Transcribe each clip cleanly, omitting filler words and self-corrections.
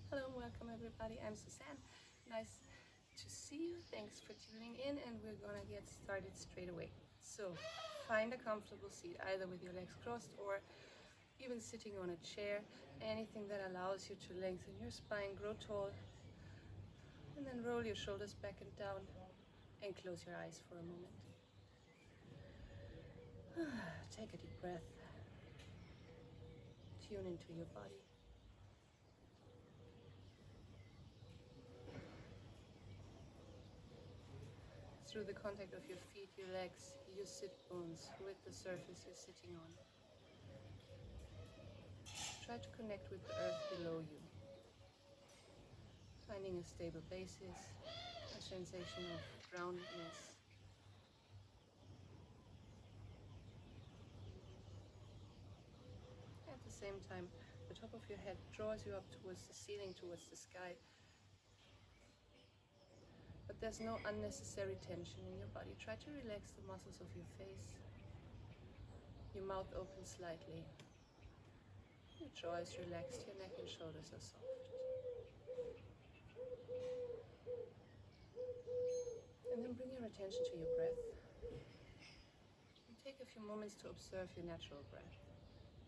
Hello and welcome everybody, I'm Suzanne. Nice to see you, thanks for tuning in, and we're gonna get started straight away. So find a comfortable seat, either with your legs crossed or even sitting on a chair, anything that allows you to lengthen your spine, grow tall, and then roll your shoulders back and down and close your eyes for a moment. Take a deep breath, tune into your body. Through the contact of your feet, your legs, your sit bones with the surface you're sitting on. Try to connect with the earth below you, finding a stable basis, a sensation of groundedness. At the same time, the top of your head draws you up towards the ceiling, towards the sky. But there's no unnecessary tension in your body. Try to relax the muscles of your face. Your mouth opens slightly. Your jaw is relaxed, your neck and shoulders are soft. And then bring your attention to your breath. And take a few moments to observe your natural breath.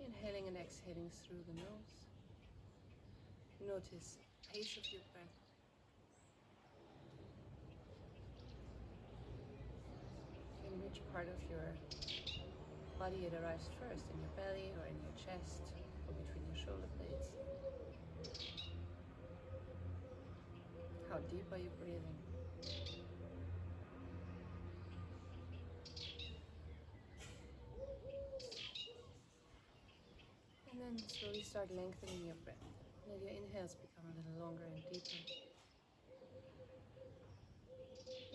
Inhaling and exhaling through the nose. Notice the pace of your breath. In which part of your body it arrives first, in your belly or in your chest or between your shoulder blades. How deep are you breathing? And then slowly start lengthening your breath. Let your inhales become a little longer and deeper.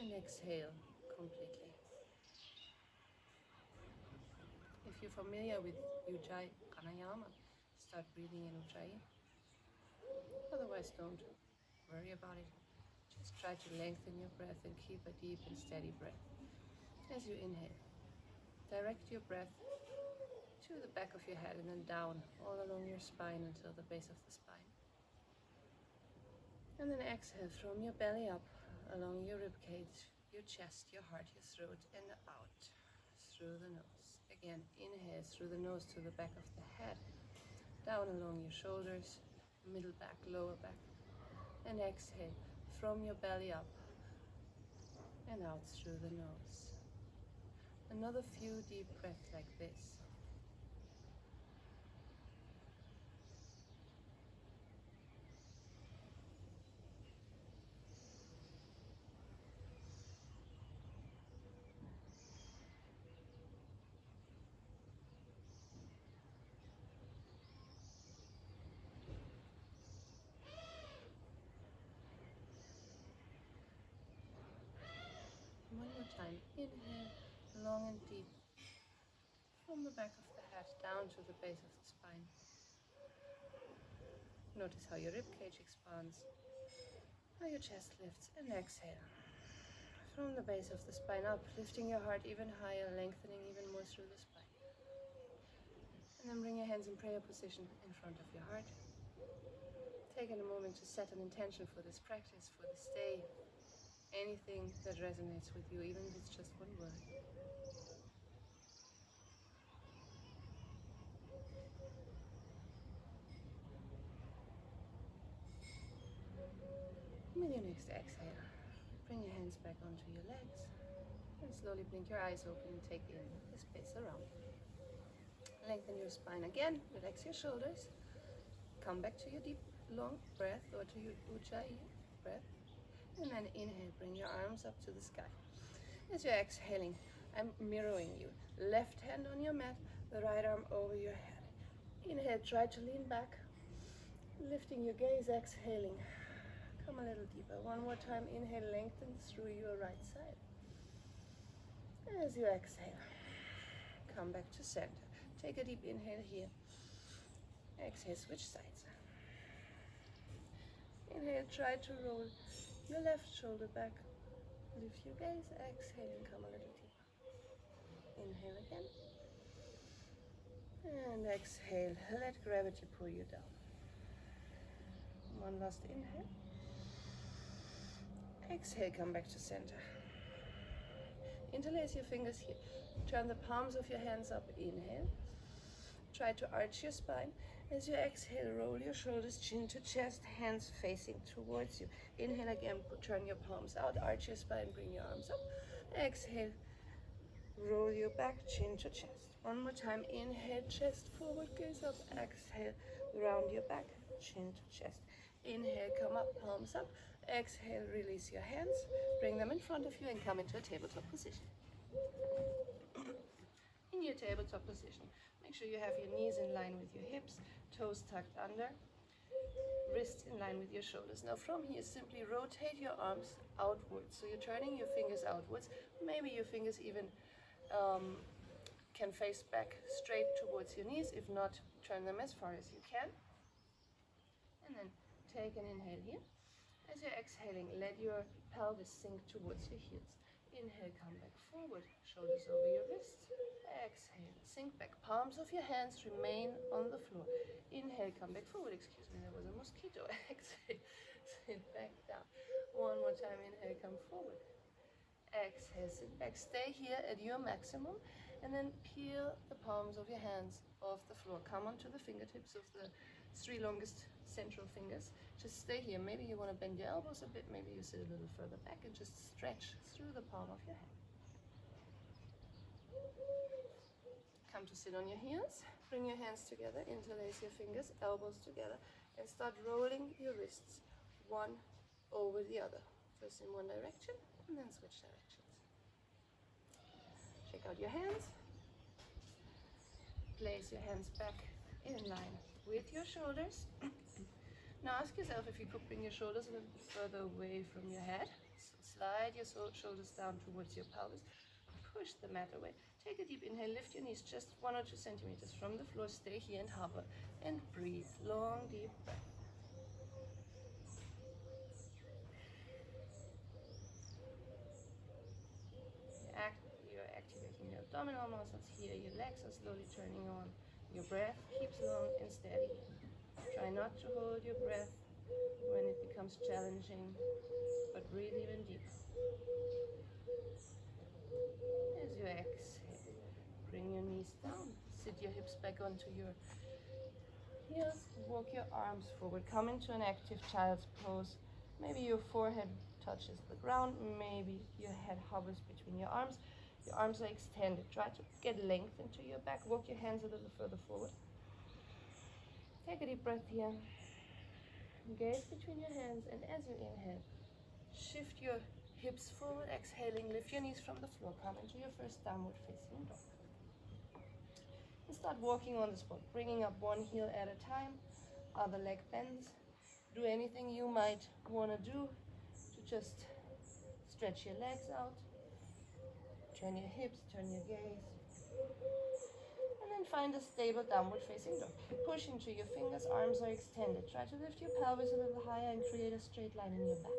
And exhale completely. If you're familiar with Ujjayi Pranayama, start breathing in Ujjayi. Otherwise, don't worry about it. Just try to lengthen your breath and keep a deep and steady breath. As you inhale, direct your breath to the back of your head and then down all along your spine until the base of the spine. And then exhale from your belly up along your ribcage, your chest, your heart, your throat, and out through the nose. Again, inhale through the nose to the back of the head, down along your shoulders, middle back, lower back. And exhale from your belly up and out through the nose. Another few deep breaths like this. One more time, inhale long and deep from the back of the head down to the base of the spine. Notice how your ribcage expands, how your chest lifts, and exhale from the base of the spine up, lifting your heart even higher, lengthening even more through the spine. And then bring your hands in prayer position in front of your heart. Taking a moment to set an intention for this practice, for this day. Anything that resonates with you, even if it's just one word. With your next exhale, bring your hands back onto your legs and slowly blink your eyes open and take in the space around you. Lengthen your spine again, relax your shoulders, come back to your deep, long breath or to your Ujjayi breath, and then inhale, bring your arms up to the sky. As you're exhaling, I'm mirroring you. Left hand on your mat, the right arm over your head. Inhale, try to lean back, lifting your gaze, exhaling. Come a little deeper. One more time, inhale, lengthen through your right side. As you exhale, come back to center. Take a deep inhale here. Exhale, switch sides. Inhale, try to roll your left shoulder back. Lift your gaze, exhale and come a little deeper. Inhale again. And exhale, let gravity pull you down. One last inhale. Exhale, come back to center. Interlace your fingers here. Turn the palms of your hands up. Inhale. Try to arch your spine. As you exhale, roll your shoulders, chin to chest, hands facing towards you. Inhale again, turn your palms out, arch your spine, bring your arms up. Exhale, roll your back, chin to chest. One more time, inhale, chest forward, gaze up. Exhale, round your back, chin to chest. Inhale, come up, palms up. Exhale, release your hands, bring them in front of you and come into a tabletop position. In your tabletop position, make sure you have your knees in line with your hips, toes tucked under, wrists in line with your shoulders. Now from here, simply rotate your arms outwards. So you're turning your fingers outwards. Maybe your fingers even can face back straight towards your knees. If not, turn them as far as you can. And then take an inhale here. As you're exhaling, let your pelvis sink towards your heels. Inhale, come back forward, shoulders over your wrists. Exhale, sink back. Palms of your hands remain on the floor. Inhale, come back forward. Excuse me, there was a mosquito. Exhale, sit back down. One more time, inhale, come forward. Exhale, sit back. Stay here at your maximum and then peel the palms of your hands off the floor. Come onto the fingertips of the 3 longest central fingers. Just stay here. Maybe you want to bend your elbows a bit. Maybe you sit a little further back and just stretch through the palm of your hand. Come to sit on your heels. Bring your hands together. Interlace your fingers, elbows together, and start rolling your wrists one over the other. First in one direction and then switch directions. Check out your hands. Place your hands back in line with your shoulders. Now ask yourself if you could bring your shoulders a little bit further away from your head. So slide your shoulders down towards your pelvis. Push the mat away. Take a deep inhale. Lift your knees just 1 or 2 centimeters from the floor. Stay here and hover. And breathe. Long, deep breath. You're activating your abdominal muscles here. Your legs are slowly turning on. Your breath keeps long and steady. Try not to hold your breath when it becomes challenging, but breathe even deeper. As you exhale, bring your knees down. Sit your hips back onto your heels. Walk your arms forward. Come into an active child's pose. Maybe your forehead touches the ground. Maybe your head hovers between your arms. Your arms are extended. Try to get length into your back. Walk your hands a little further forward. Take a deep breath here. Gaze between your hands, and as you inhale, shift your hips forward. Exhaling, lift your knees from the floor. Come into your first downward facing dog. And start walking on the spot, bringing up one heel at a time. Other leg bends. Do anything you might want to do to just stretch your legs out. Turn your hips, turn your gaze. And then find a stable downward facing dog. Push into your fingers, arms are extended. Try to lift your pelvis a little higher and create a straight line in your back.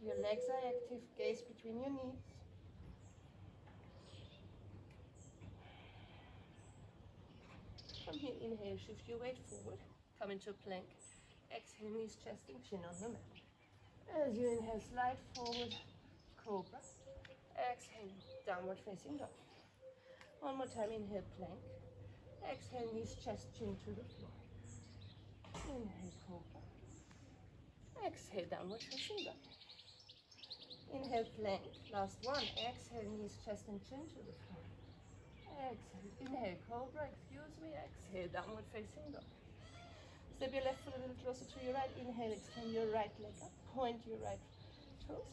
Your legs are active, gaze between your knees. From here, inhale, shift your weight forward. Come into plank. Exhale, knees, chest, and chin on the mat. As you inhale, slide forward, cobra. Exhale, downward facing dog. One more time, inhale, plank. Exhale, knees, chest, chin to the floor. Inhale, cobra. Exhale, downward facing dog. Inhale, plank. Last one. Exhale, knees, chest, and chin to the floor. Exhale, inhale, cobra, excuse me. Exhale, downward facing dog. Step your left foot a little closer to your right. Inhale, extend your right leg up. Point your right toes.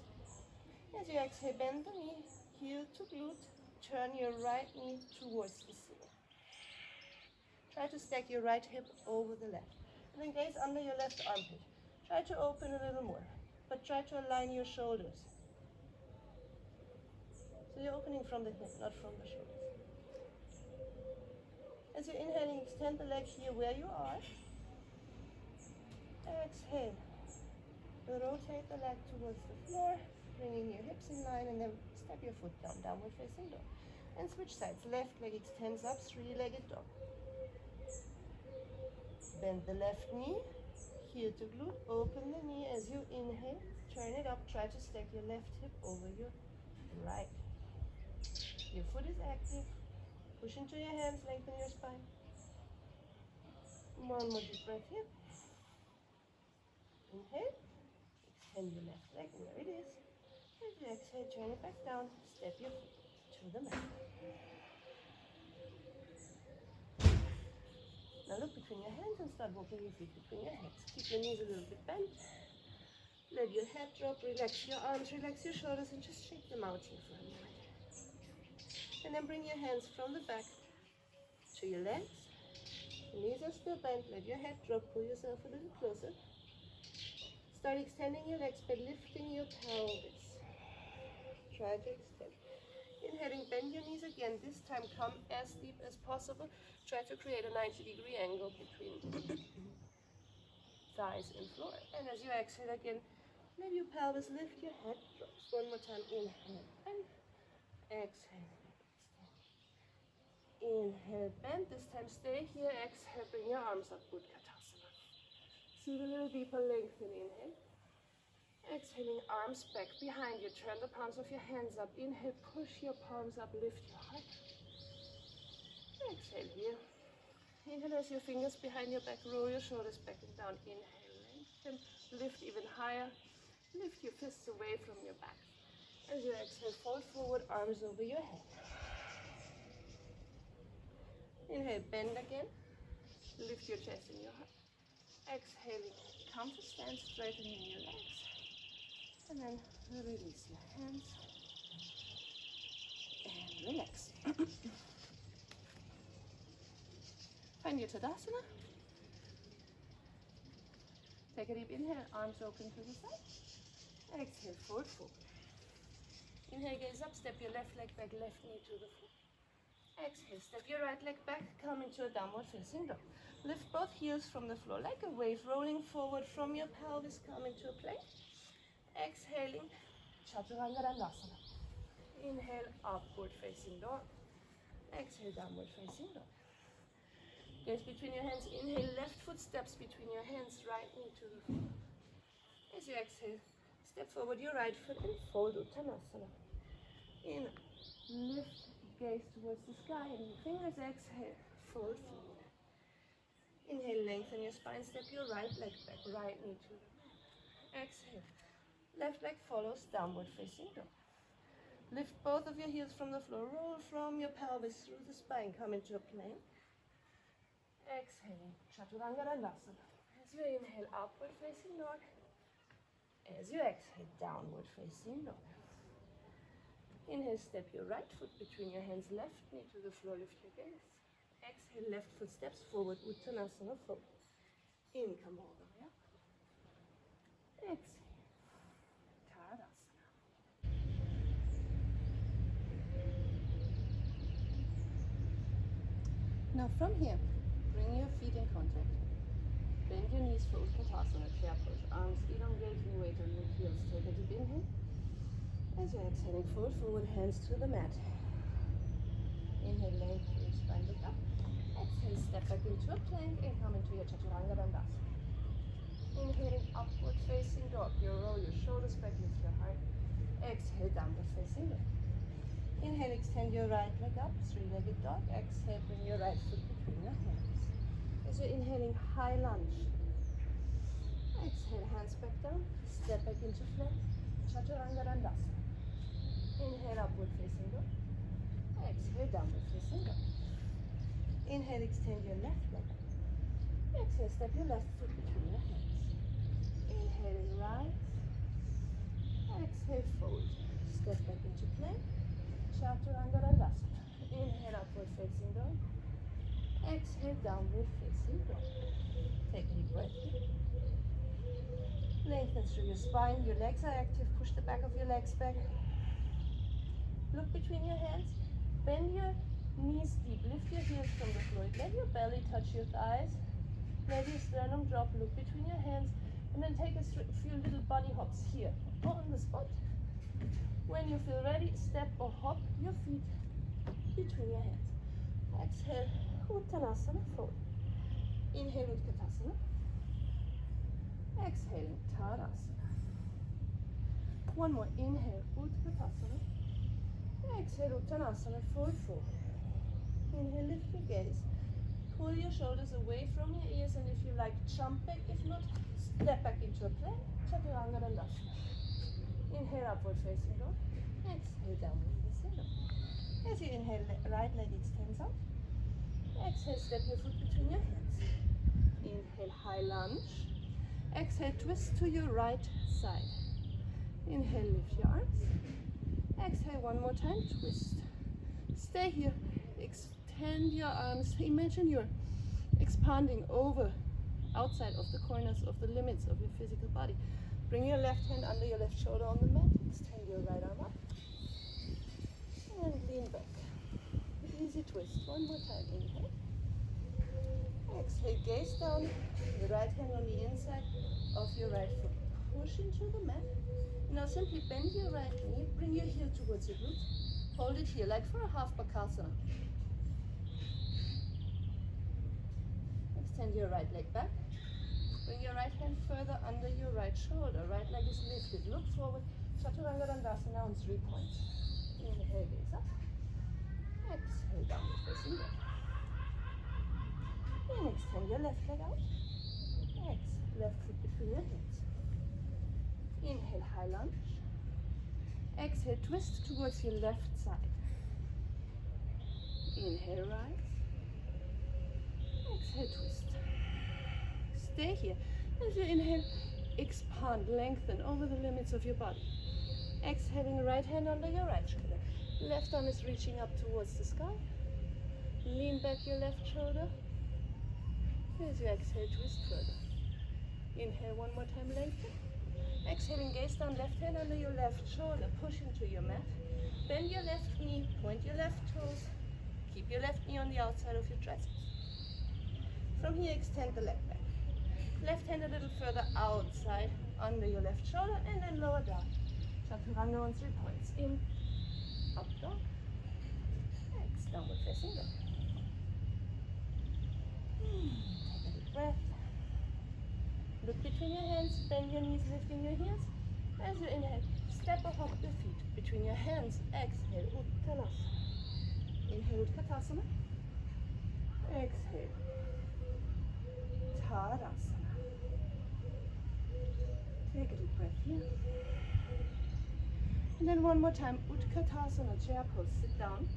As you exhale, bend the knee, heel to glute. Turn your right knee towards the ceiling. Try to stack your right hip over the left. And then gaze under your left armpit. Try to open a little more, but try to align your shoulders. So you're opening from the hip, not from the shoulders. As you're inhaling, extend the leg here where you are. Exhale. Rotate the leg towards the floor, bringing your hips in line, and then step your foot down, downward facing dog. And switch sides. Left leg extends up, 3-legged dog. Bend the left knee, heel to glute, open the knee as you inhale, turn it up, try to stack your left hip over your right. Your foot is active, push into your hands, lengthen your spine. One more deep breath here. Inhale, extend your left leg where it is. As you exhale, turn it back down, step your foot to the mat. Now look between your hands and start walking your feet between your hands. Keep your knees a little bit bent. Let your head drop, relax your arms, relax your shoulders, and just shake them out here for a moment. And then bring your hands from the back to your legs. The knees are still bent, let your head drop, pull yourself a little closer. Start extending your legs by lifting your pelvis. Try to extend. Inhaling, bend your knees again. This time come as deep as possible. Try to create a 90-degree angle between thighs and floor. And as you exhale again, let your pelvis lift, your head drops. One more time, inhale, bend. Exhale, extend. Inhale, bend. This time stay here. Exhale, bring your arms up, Bakasana. See a little deeper, lengthen, inhale. Exhaling, arms back behind you. Turn the palms of your hands up. Inhale, push your palms up, lift your heart. Exhale here. Inhale as your fingers behind your back, roll your shoulders back and down. Inhale, lengthen, lift even higher. Lift your fists away from your back. As you exhale, fold forward, arms over your head. Inhale, bend again. Lift your chest and your heart. Exhaling, come to stand, straightening your legs. And then release your hands and relax. Find your Tadasana. Take a deep inhale, arms open to the side. Exhale, fold forward. Inhale, gaze up, step your left leg back, left knee to the floor. Exhale, step your right leg back, come into a downward facing dog. Lift both heels from the floor like a wave, rolling forward from your pelvis, come into a plank. Exhaling, Chaturanga Dandasana. Inhale, upward facing dog. Exhale, downward facing dog. Gaze between your hands. Inhale, left foot steps between your hands, right knee to the floor. As you exhale, step forward your right foot and fold Uttanasana. In, lift, gaze towards the sky and your fingers. Exhale, fold forward. Inhale, lengthen your spine, step your right leg back, right knee to the mat. Exhale. Left leg follows, downward facing dog. Lift both of your heels from the floor. Roll from your pelvis through the spine. Come into a plank. Exhaling, Chaturanga Dandasana. As you inhale, upward facing dog. As you exhale, downward facing dog. Inhale, step your right foot between your hands. Left knee to the floor, lift your gaze. Exhale, left foot steps forward, Uttanasana fold. In, come all the way up. Exhale. Now from here, bring your feet in contact. Bend your knees for Utkatasana, chair pose. Arms elongating, weight on your heels. Take a deep inhale. As you're exhaling, fold forward, hands to the mat. Inhale, lengthen your spine, look up. Exhale, step back into a plank and come into your Chaturanga Dandasana. Inhaling, upward facing dog. You roll your shoulders back, lift your heart. Exhale, downward facing dog. Inhale, extend your right leg up, three-legged dog. Exhale, bring your right foot between your hands. As you're inhaling, high lunge. Exhale, hands back down, step back into plank, Chaturanga Dandasana. Inhale, upward facing dog. Exhale, downward facing dog. Inhale, extend your left leg. Exhale, step your left foot between your hands. Inhaling, rise. Exhale, fold. Step back into plank. Chaturanga Dandasana. Inhale, upward facing dog. Exhale, downward facing dog. Take a deep breath here. Lengthen through your spine. Your legs are active. Push the back of your legs back. Look between your hands. Bend your knees deep. Lift your heels from the floor. Let your belly touch your thighs. Let your sternum drop. Look between your hands. And then take a few little bunny hops here on the spot. When you feel ready, step or hop your feet between your hands. Exhale, Uttanasana fold. Inhale, Utkatasana. Exhaling, Tadasana. One more, inhale, Utkatasana. Exhale, Uttanasana, forward fold. Inhale, lift your gaze. Pull your shoulders away from your ears, and if you like, jump back. If not, step back into a plank, Chaturanga Dandasana. Inhale, upward facing dog. Exhale, downward facing dog. As you inhale, right leg extends out. Exhale, step your foot between your hands. Inhale, high lunge. Exhale, twist to your right side. Inhale, lift your arms. Exhale, one more time, twist. Stay here, extend your arms. Imagine you're expanding over, outside of the corners of the limits of your physical body. Bring your left hand under your left shoulder on the mat. Extend your right arm up. And lean back. Easy twist. One more time. Inhale. Exhale, gaze down. The right hand on the inside of your right foot. Push into the mat. Now simply bend your right knee. Bring your heel towards your glute. Hold it here like for a half Bakasana. Extend your right leg back. Bring your right hand further under your right shoulder. Right leg is lifted. Look forward. Chaturanga Dandasana on 3 points. Inhale, gaze up. Exhale, downward facing dog. And extend your left leg out. Exhale, left foot between your hands. Inhale, high lunge. Exhale, twist towards your left side. Inhale, rise. Exhale, twist. Stay here. As you inhale, expand, lengthen over the limits of your body. Exhaling, right hand under your right shoulder. Left arm is reaching up towards the sky. Lean back your left shoulder. As you exhale, twist further. Inhale, one more time, lengthen. Exhaling, gaze down, left hand under your left shoulder. Push into your mat. Bend your left knee, point your left toes. Keep your left knee on the outside of your triceps. From here, extend the leg back. Left hand a little further outside, under your left shoulder, and then lower down. Chaturanga on 3 points. In, up dog, X, downward facing dog. Take a deep breath. Look between your hands, bend your knees, lifting your heels. As you inhale, step or hop your feet between your hands. Exhale, Uttanasana. Inhale, Kakasana. Exhale, Tadasana. Take a deep breath here. And then one more time, Utkatasana, chair pose. Sit down.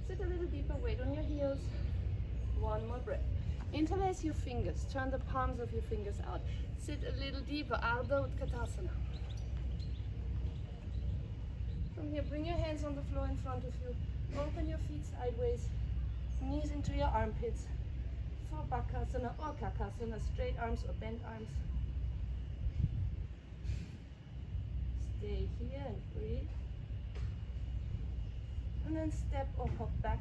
Sit a little deeper, weight on your heels. One more breath. Interlace your fingers. Turn the palms of your fingers out. Sit a little deeper, Ardha Utkatasana. From here, bring your hands on the floor in front of you. Open your feet sideways. Knees into your armpits. For Bakasana or Kakasana, straight arms or bent arms. Stay here and breathe. And then step or hop back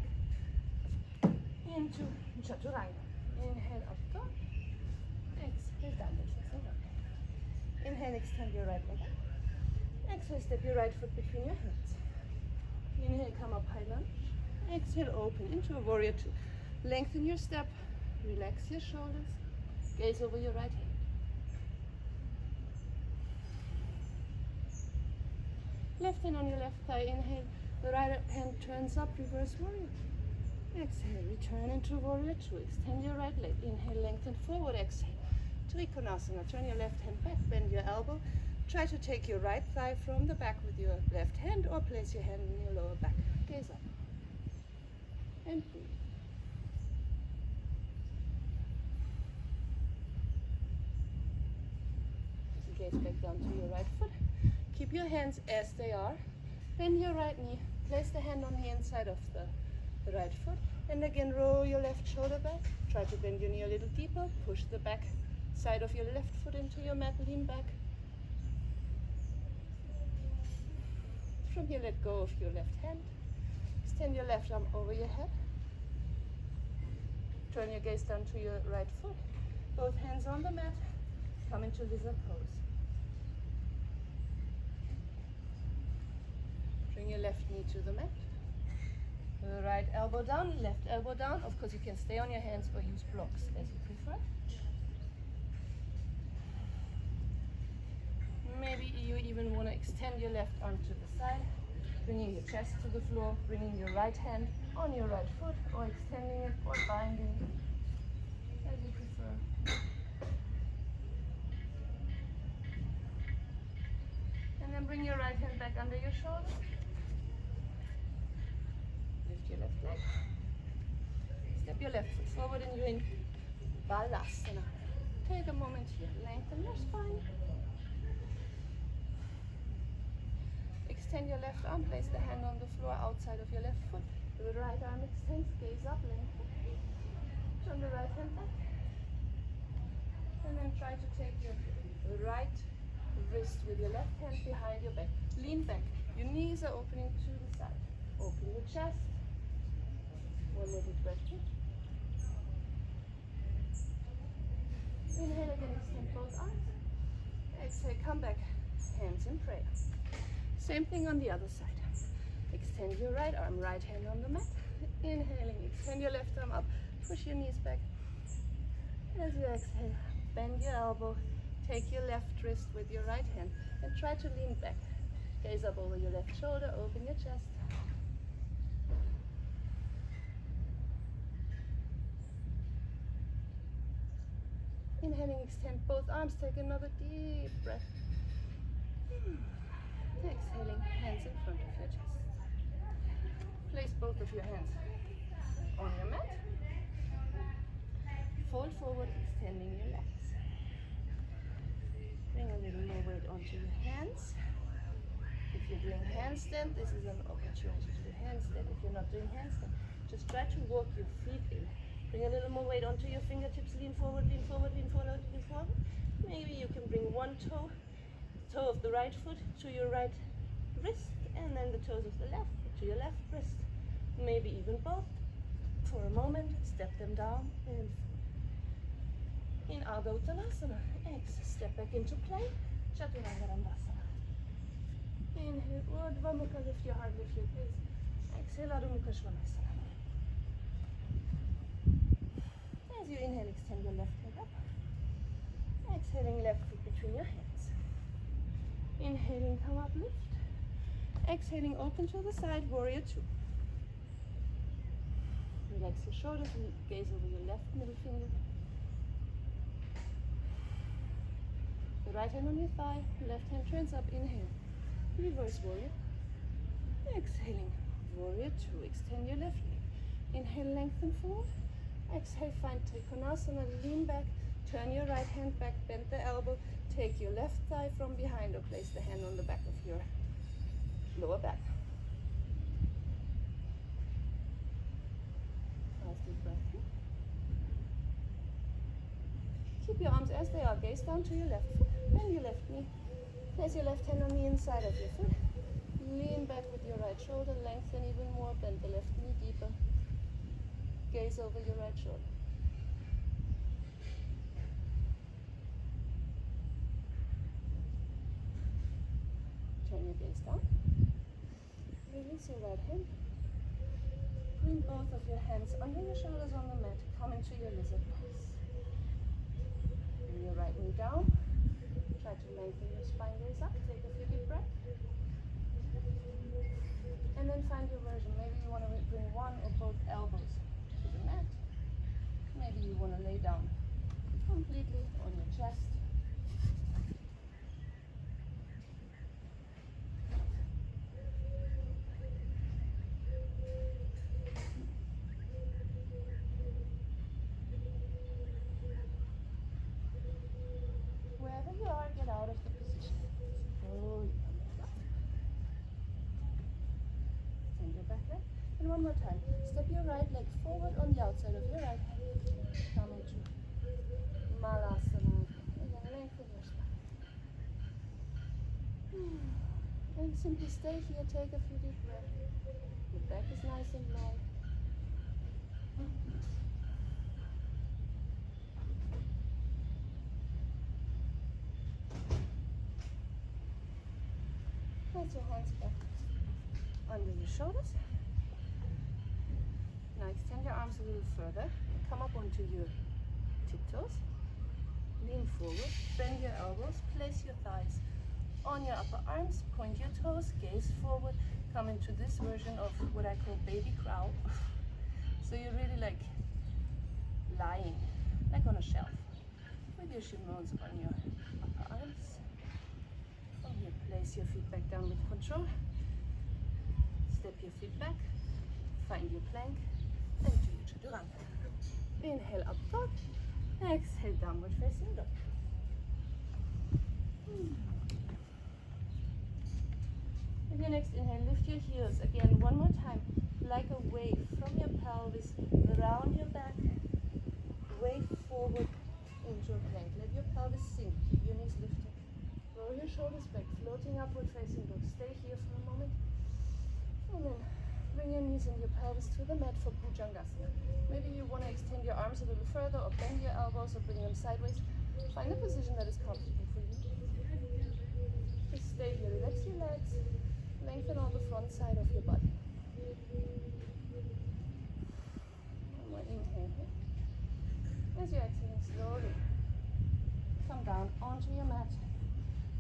into Chaturanga. Inhale, up dog. Exhale, downward facing dog. Inhale, extend your right leg up. Exhale, step your right foot between your hands. Inhale, come up, high lunge. Exhale, open into a warrior two. Lengthen your step. Relax your shoulders. Gaze over your right hand. Left hand on your left thigh. Inhale. The right hand turns up. Reverse warrior. Exhale. Return into warrior two. Extend your right leg. Inhale. Lengthen forward. Exhale. Trikonasana. Turn your left hand back. Bend your elbow. Try to take your right thigh from the back with your left hand, or place your hand in your lower back. Gaze up. And breathe. Gaze back down to your right foot. Keep your hands as they are. Bend your right knee. Place the hand on the inside of the right foot. And again, roll your left shoulder back. Try to bend your knee a little deeper. Push the back side of your left foot into your mat. Lean back. From here, let go of your left hand. Extend your left arm over your head. Turn your gaze down to your right foot. Both hands on the mat. Come into lizard pose. Bring your left knee to the mat. Right elbow down, left elbow down. Of course, you can stay on your hands or use blocks as you prefer. Maybe you even want to extend your left arm to the side, bringing your chest to the floor, bringing your right hand on your right foot, or extending it or binding, as you prefer. And then bring your right hand back under your shoulder. Lift your left leg. Step your left foot forward and you're in Bakasana. Take a moment here, lengthen your spine. Extend your left arm, place the hand on the floor outside of your left foot. The right arm extends, gaze up, lengthen. Turn the right hand back. And then try to take your right wrist with your left hand behind your back. Lean back. Your knees are opening to the side. Open your chest. One more deep breath. Inhale again, extend both arms. Exhale, come back, hands in prayer. Same thing on the other side. Extend your right arm, right hand on the mat. Inhaling, extend your left arm up. Push your knees back. As you exhale, bend your elbow. Take your left wrist with your right hand and try to lean back. Gaze up over your left shoulder, open your chest. Inhaling, extend both arms, take another deep breath. Exhaling, hands in front of your chest. Place both of your hands on your mat. Fold forward, extending your legs. Bring a little more weight onto your hands. If you're doing handstand, this is an opportunity to do handstand. If you're not doing handstand, just try to walk your feet in. Bring a little more weight onto your fingertips. Lean forward, lean forward, lean forward, lean forward. Maybe you can bring one toe of the right foot to your right wrist, and then the toes of the left foot to your left wrist. Maybe even both. For a moment, step them down and in Ardha Uttanasana. Exhale, step back into play. Chaturanga-dandasana. Inhale, Urdhva Mukha, lift your heart, lift your gaze. Exhale, Adho Mukha Svanasana. As you inhale, extend your left leg up. Exhaling, left foot between your hands. Inhaling, come up, lift. Exhaling, open to the side, warrior two. Relax your shoulders and gaze over your left middle finger. The right hand on your thigh, left hand turns up, inhale. Reverse warrior. Exhaling, warrior two. Extend your left leg. Inhale, lengthen forward. Exhale, find Trikonasana, lean back. Turn your right hand back, bend the elbow. Take your left thigh from behind or place the hand on the back of your lower back. Nice deep breath here. Keep your arms as they are. Gaze down to your left foot. Bend your left knee. Place your left hand on the inside of your foot. Lean back with your right shoulder. Lengthen even more. Bend the left knee deeper. Gaze over your right shoulder. Turn your gaze down. Release your right hand. Bring both of your hands under your shoulders on the mat. Come into your lizard pose. Bring your right knee down. Try to lengthen your spine, gaze up. Take a few deep breaths. And then find your version. Maybe you want to bring one or both elbows to the mat. Maybe you want to lay down completely on your chest. Wherever you are, get out of the position. Slowly come back up. Send your back leg. And one more time. Step your right leg forward on the outside of your right hand. Come into Malasana. And then lengthen your spine. And simply stay here. Take a few deep breaths. Your back is nice and long. Place your hands back under your shoulders. Now extend your arms a little further. Come up onto your tiptoes. Lean forward, bend your elbows, place your thighs on your upper arms, point your toes, gaze forward, come into this version of what I call baby crow. So you're really like lying, like on a shelf, with your shin bones on your upper arms. From here, place your feet back down with control. Step your feet back, find your plank, and do your chaturanga. Inhale up dog, exhale downward facing dog. With your next inhale, lift your heels again one more time, like a wave from your pelvis, around your back, wave forward into a plank. Let your pelvis sink, keep your knees lifted. Roll your shoulders back, floating upward facing dog. Stay here for a moment. And then bring your knees and your pelvis to the mat for Bhujangasana. Maybe you want to extend your arms a little further or bend your elbows or bring them sideways. Find a position that is comfortable for you. Just stay here, relax your legs, lengthen on the front side of your body. One more inhale here. As you're exhaling slowly, come down onto your mat.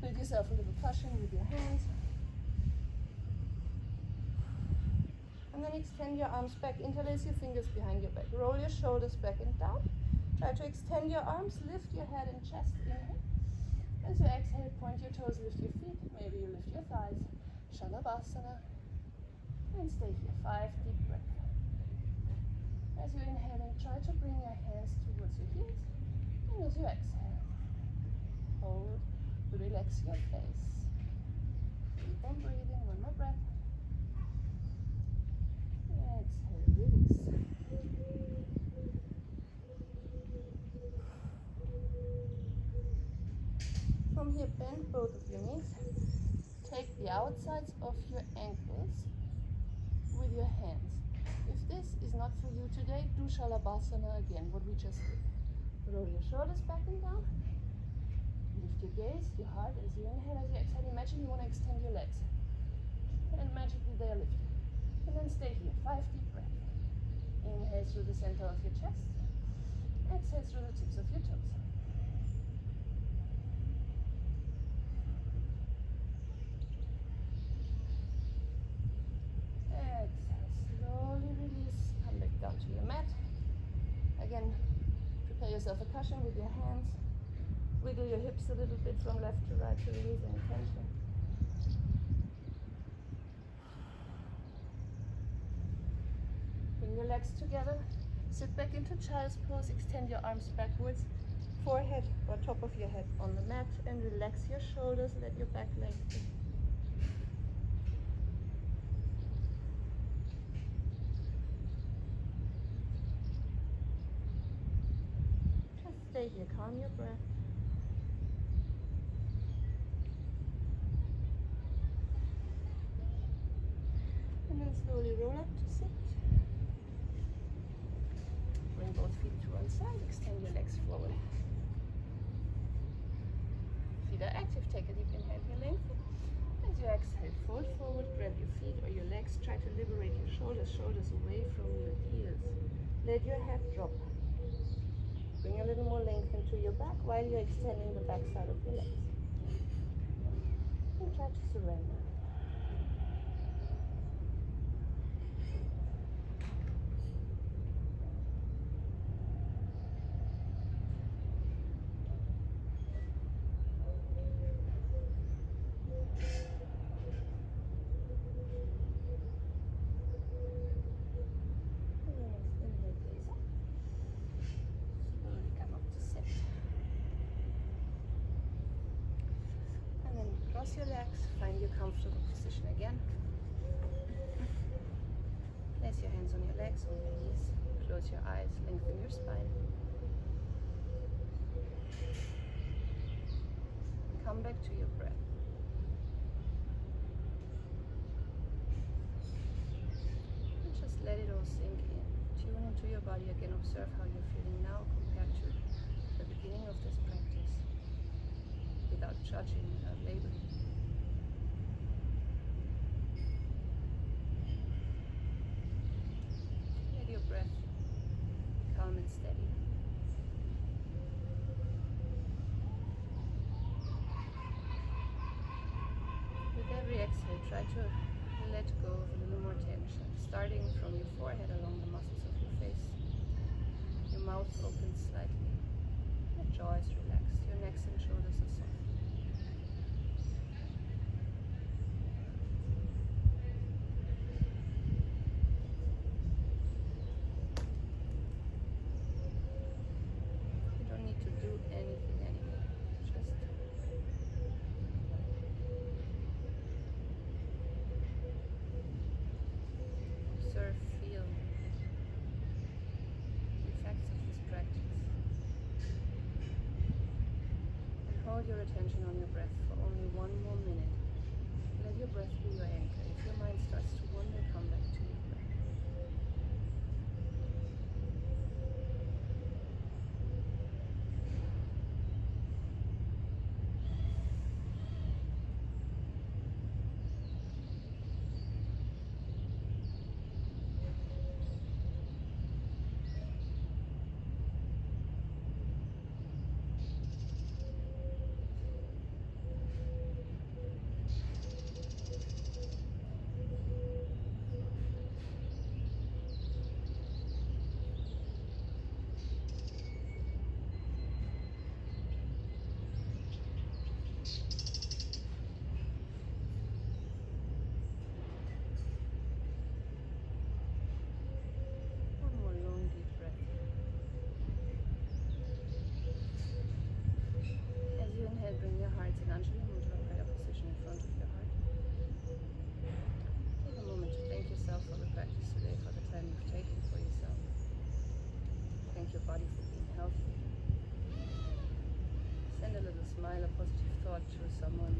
Build yourself a little cushion with your hands. And then extend your arms back, interlace your fingers behind your back. Roll your shoulders back and down. Try to extend your arms, lift your head and chest. Inhale. As you exhale, point your toes, lift your feet. Maybe you lift your thighs. Shalabhasana. And stay here. 5 deep breaths. As you inhale, try to bring your hands towards your heels. And as you exhale, hold, relax your face. Keep on breathing. One more breath. Exhale, release. From here, bend both of your knees. Take the outsides of your ankles with your hands. If this is not for you today, do Shalabhasana again, what we just did. Roll your shoulders back and down. Lift your gaze, your heart as you inhale, as you exhale. Imagine you want to extend your legs. And magically they are lifted. And then stay here, 5 deep breaths. Inhale through the center of your chest. Exhale through the tips of your toes. Exhale, slowly release. Come back down to your mat. Again, prepare yourself a cushion with your hands. Wiggle your hips a little bit from left to right to release any tension. Bring your legs together. Sit back into child's pose. Extend your arms backwards. Forehead or top of your head on the mat. And relax your shoulders. Let your back lengthen. Just stay here. Calm your breath. And then slowly roll up to sit. Bring both feet to one side. Extend your legs forward. Feet are active. Take a deep inhale here, lengthen. As you exhale, fold forward. Grab your feet or your legs. Try to liberate your shoulders. Shoulders away from your heels. Let your head drop. Bring a little more length into your back while you're extending the back side of your legs. And try to surrender. Cross your legs, find your comfortable position again. Place your hands on your legs, on your knees. Close your eyes, lengthen your spine. And come back to your breath. And just let it all sink in. Tune into your body again. Observe how you're feeling now compared to the beginning of this practice. Without judging, without labeling. Let your breath exhale, try to let go of a little more tension, starting from your forehead along the muscles of your face. Your mouth opens slightly, your jaw is relaxed, your neck and shoulders are soft. You don't need to do anything anymore, just observe, feel the effects of this practice. And hold your attention on your breath for only 1 more minute. Let your breath be your anchor. If your mind starts to wander, come back to your breath. One more long deep breath. As you inhale, bring your heart in Anjali Mudra, upright position in front of your heart. Take a moment to thank yourself for the practice today, for the time you've taken for yourself. Thank your body for being healthy. Send a little smile, a positive thought to someone